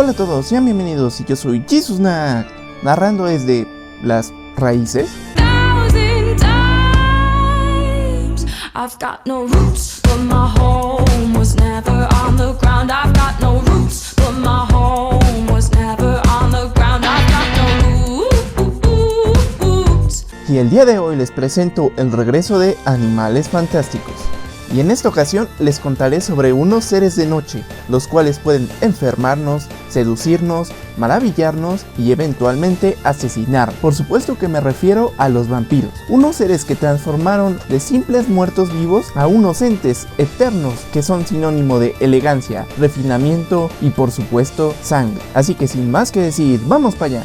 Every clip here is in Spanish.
Hola a todos, sean bienvenidos y yo soy JesusNack, narrando desde las raíces. I've got no roots, but my home was never on the ground. I've got no roots, but my home was never on the ground. I've got no roots. Y el día de hoy les presento el regreso de Animales Fantásticos. Y en esta ocasión les contaré sobre unos seres de noche, los cuales pueden enfermarnos, seducirnos, maravillarnos y eventualmente asesinar. Por supuesto que me refiero a los vampiros, unos seres que transformaron de simples muertos vivos a unos entes eternos que son sinónimo de elegancia, refinamiento y por supuesto sangre. Así que sin más que decir, ¡vamos para allá!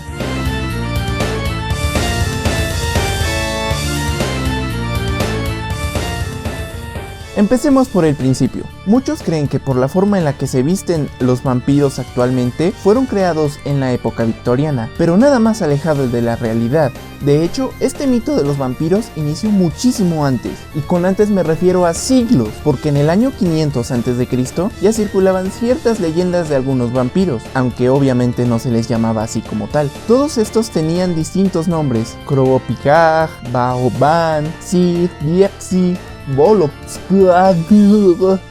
Empecemos por el principio. Muchos creen que por la forma en la que se visten los vampiros actualmente fueron creados en la época victoriana, pero nada más alejado de la realidad. De hecho, este mito de los vampiros inició muchísimo antes, y con antes me refiero a siglos, porque en el año 500 a.C. ya circulaban ciertas leyendas de algunos vampiros, aunque obviamente no se les llamaba así como tal. Todos estos tenían distintos nombres: Croopikaj, Baoban, Sid, Diepsi,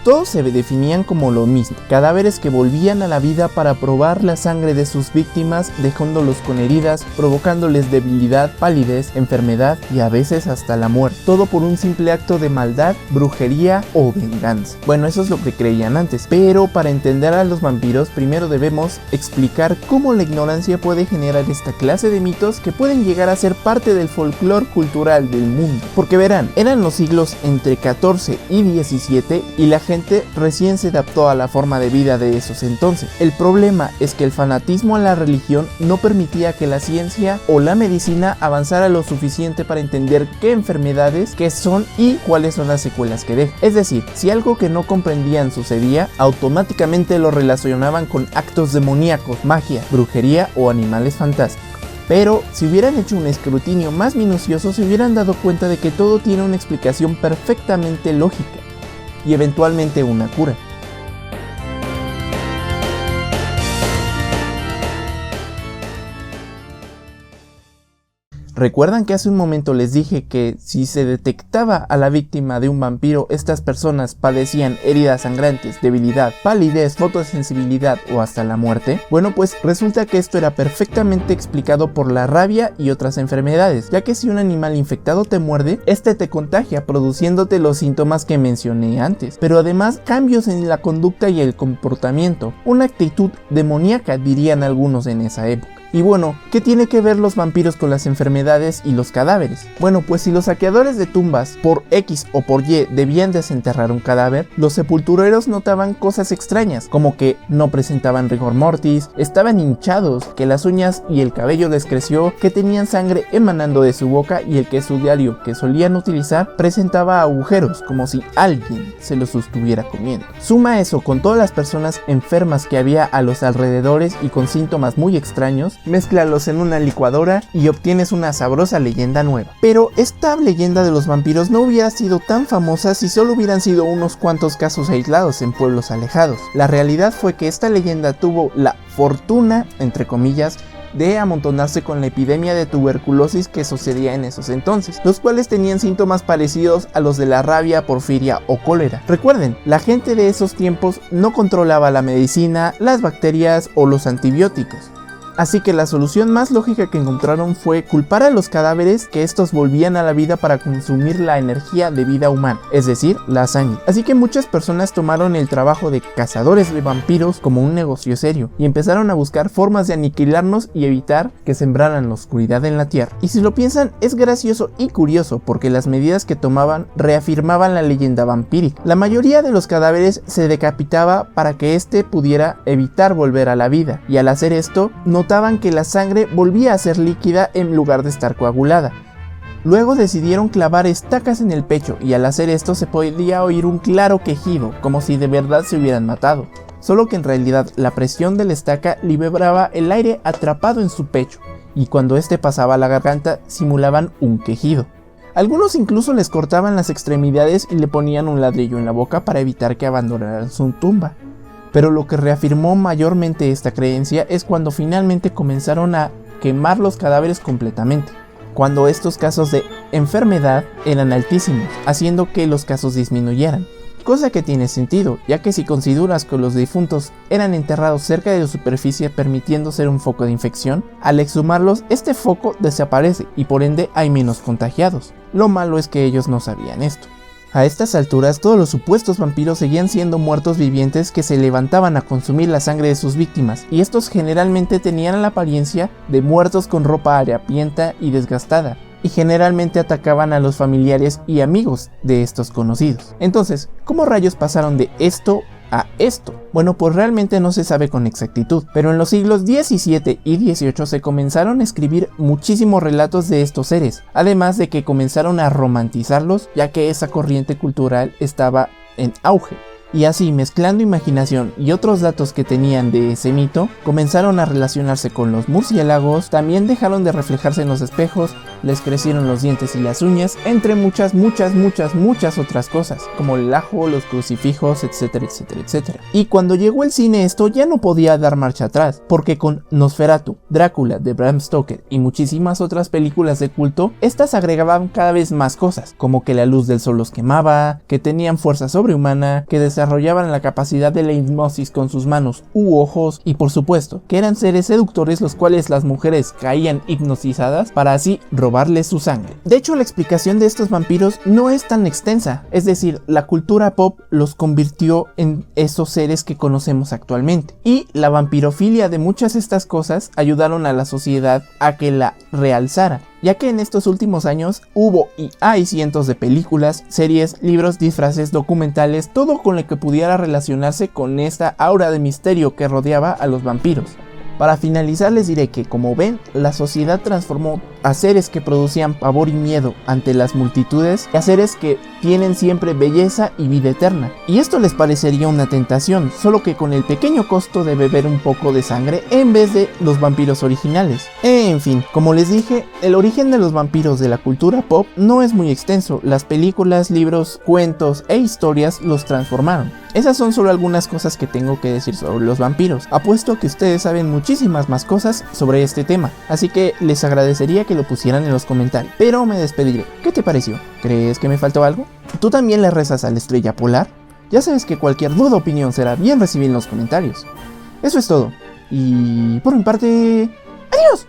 todos se definían como lo mismo, cadáveres que volvían a la vida para probar la sangre de sus víctimas, dejándolos con heridas, provocándoles debilidad, palidez, enfermedad y a veces hasta la muerte, todo por un simple acto de maldad, brujería o venganza. Bueno, eso es lo que creían antes, pero para entender a los vampiros primero debemos explicar cómo la ignorancia puede generar esta clase de mitos que pueden llegar a ser parte del folclore cultural del mundo. Porque verán, eran los siglos entre 14 y 17 y la gente recién se adaptó a la forma de vida de esos entonces. El problema es que el fanatismo a la religión no permitía que la ciencia o la medicina avanzara lo suficiente para entender qué enfermedades, qué son y cuáles son las secuelas que dejan. Es decir, si algo que no comprendían sucedía, automáticamente lo relacionaban con actos demoníacos, magia, brujería o animales fantásticos. Pero si hubieran hecho un escrutinio más minucioso, se hubieran dado cuenta de que todo tiene una explicación perfectamente lógica y eventualmente una cura. ¿Recuerdan que hace un momento les dije que si se detectaba a la víctima de un vampiro, estas personas padecían heridas sangrantes, debilidad, palidez, fotosensibilidad o hasta la muerte? Bueno, pues resulta que esto era perfectamente explicado por la rabia y otras enfermedades, ya que si un animal infectado te muerde, este te contagia, produciéndote los síntomas que mencioné antes, pero además cambios en la conducta y el comportamiento, una actitud demoníaca dirían algunos en esa época. Y bueno, ¿qué tiene que ver los vampiros con las enfermedades y los cadáveres? Bueno, pues si los saqueadores de tumbas por X o por Y debían desenterrar un cadáver, los sepultureros notaban cosas extrañas, como que no presentaban rigor mortis, estaban hinchados, que las uñas y el cabello les creció, que tenían sangre emanando de su boca y el queso diario que solían utilizar presentaba agujeros, como si alguien se los estuviera comiendo. Suma eso con todas las personas enfermas que había a los alrededores y con síntomas muy extraños, mézclalos en una licuadora y obtienes una sabrosa leyenda nueva. Pero esta leyenda de los vampiros no hubiera sido tan famosa si solo hubieran sido unos cuantos casos aislados en pueblos alejados. La realidad fue que esta leyenda tuvo la fortuna, entre comillas, de amontonarse con la epidemia de tuberculosis que sucedía en esos entonces, los cuales tenían síntomas parecidos a los de la rabia, porfiria o cólera. Recuerden, la gente de esos tiempos no controlaba la medicina, las bacterias o los antibióticos. Así que la solución más lógica que encontraron fue culpar a los cadáveres, que estos volvían a la vida para consumir la energía de vida humana, es decir, la sangre. Así que muchas personas tomaron el trabajo de cazadores de vampiros como un negocio serio y empezaron a buscar formas de aniquilarnos y evitar que sembraran la oscuridad en la tierra. Y si lo piensan, es gracioso y curioso porque las medidas que tomaban reafirmaban la leyenda vampírica. La mayoría de los cadáveres se decapitaba para que éste pudiera evitar volver a la vida, y al hacer esto notaban que la sangre volvía a ser líquida en lugar de estar coagulada. Luego decidieron clavar estacas en el pecho y al hacer esto se podía oír un claro quejido, como si de verdad se hubieran matado. Solo que en realidad la presión de la estaca liberaba el aire atrapado en su pecho, y cuando este pasaba a la garganta simulaban un quejido. Algunos incluso les cortaban las extremidades y le ponían un ladrillo en la boca para evitar que abandonaran su tumba. Pero lo que reafirmó mayormente esta creencia es cuando finalmente comenzaron a quemar los cadáveres completamente, cuando estos casos de enfermedad eran altísimos, haciendo que los casos disminuyeran. Cosa que tiene sentido, ya que si consideras que los difuntos eran enterrados cerca de la superficie permitiendo ser un foco de infección, al exhumarlos este foco desaparece y por ende hay menos contagiados. Lo malo es que ellos no sabían esto. A estas alturas todos los supuestos vampiros seguían siendo muertos vivientes que se levantaban a consumir la sangre de sus víctimas, y estos generalmente tenían la apariencia de muertos con ropa harapienta y desgastada, y generalmente atacaban a los familiares y amigos de estos conocidos. Entonces, ¿cómo rayos pasaron de esto a esto? Bueno, pues realmente no se sabe con exactitud, pero en los siglos XVII y XVIII se comenzaron a escribir muchísimos relatos de estos seres, además de que comenzaron a romantizarlos, ya que esa corriente cultural estaba en auge. Y así, mezclando imaginación y otros datos que tenían de ese mito, comenzaron a relacionarse con los murciélagos, también dejaron de reflejarse en los espejos, les crecieron los dientes y las uñas, entre muchas otras cosas, como el ajo, los crucifijos, etcétera, etcétera, etcétera. Y cuando llegó el cine esto ya no podía dar marcha atrás, porque con Nosferatu, Drácula de Bram Stoker y muchísimas otras películas de culto, estas agregaban cada vez más cosas, como que la luz del sol los quemaba, que tenían fuerza sobrehumana, que desarrollaban la capacidad de la hipnosis con sus manos u ojos, y por supuesto, que eran seres seductores los cuales las mujeres caían hipnotizadas para así robarles su sangre. De hecho, la explicación de estos vampiros no es tan extensa, es decir, la cultura pop los convirtió en esos seres que conocemos actualmente, y la vampirofilia de muchas de estas cosas ayudaron a la sociedad a que la realzara, ya que en estos últimos años hubo y hay cientos de películas, series, libros, disfraces, documentales, todo con lo que pudiera relacionarse con esta aura de misterio que rodeaba a los vampiros. Para finalizar les diré que, como ven, la sociedad transformó a seres que producían pavor y miedo ante las multitudes a seres que tienen siempre belleza y vida eterna. Y esto les parecería una tentación, solo que con el pequeño costo de beber un poco de sangre en vez de los vampiros originales. En fin, como les dije, el origen de los vampiros de la cultura pop no es muy extenso. Las películas, libros, cuentos e historias los transformaron. Esas son solo algunas cosas que tengo que decir sobre los vampiros. Apuesto que ustedes saben muchísimas más cosas sobre este tema, así que les agradecería que lo pusieran en los comentarios. Pero me despediré. ¿Qué te pareció? ¿Crees que me faltó algo? ¿Tú también le rezas a la estrella polar? Ya sabes que cualquier duda o opinión será bien recibida en los comentarios. Eso es todo. Y por mi parte, ¡adiós!